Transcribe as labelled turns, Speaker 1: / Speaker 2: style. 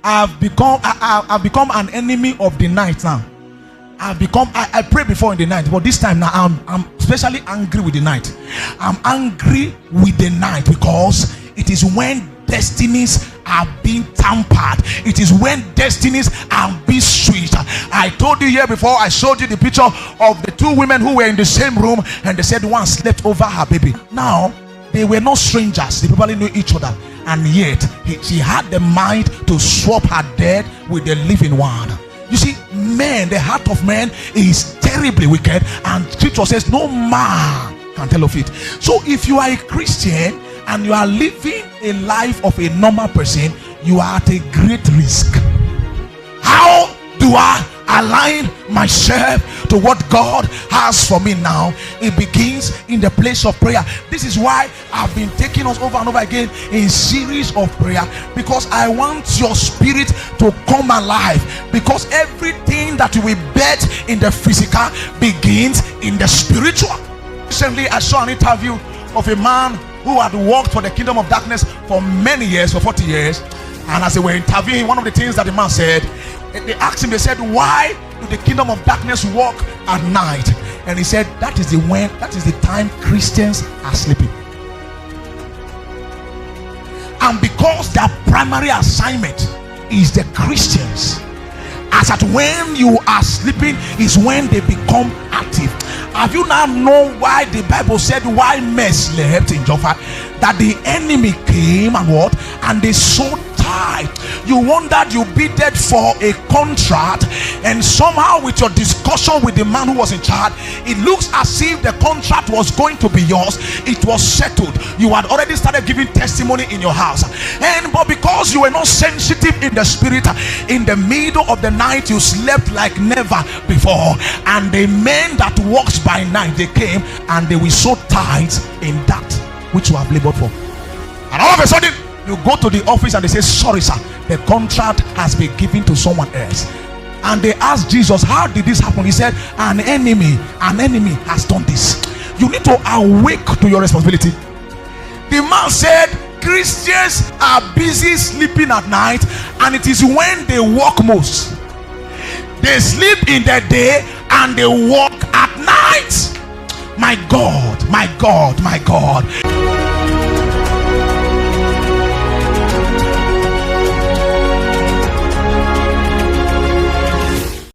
Speaker 1: I've become an enemy of the night now. I pray before in the night, but this time now I'm especially angry with the night. I'm angry with the night because it is when destinies are being tampered. It is when destinies are being switched. I told you here before, I showed you the picture of the two women who were in the same room, and they said one slept over her baby. Now they were not strangers, they probably knew each other, and yet she had the mind to swap her dead with the living one. You see, man, the heart of man is terribly wicked, and scripture says no man can tell of it. So if you are a Christian and you are living a life of a normal person, you are at a great risk. How do I align myself to what God has for me now? It begins in the place of prayer. This is why I've been taking us over and over again in series of prayer, because I want your spirit to come alive, because everything that you will bet in the physical begins in the spiritual. Recently I saw an interview of a man who had worked for the kingdom of darkness for many years, for 40 years, and as they were interviewing, one of the things that the man said, they asked him, they said, why do the kingdom of darkness work at night? And he said, that is the time Christians are sleeping. And because their primary assignment is the Christians, as at when you are sleeping is when they become active. Have you now known why the Bible said why men slept in Joppa? That the enemy came and what? And they sowed tight. You wondered you bidded for a contract, and somehow with your discussion with the man who was in charge, it looks as if the contract was going to be yours. It was settled. You had already started giving testimony in your house, but because you were not sensitive in the spirit, in the middle of the night you slept like never before, and the men that walks by night, they came and they will sow tithes in that which you have labored for. And all of a sudden you go to the office and they say, sorry sir, the contract has been given to someone else. And they asked Jesus, how did this happen? He said, an enemy has done this. You need to awake to your responsibility. The man said, Christians are busy sleeping at night, and it is when they work most. They sleep in the day and they work at night. My God, my God, my God.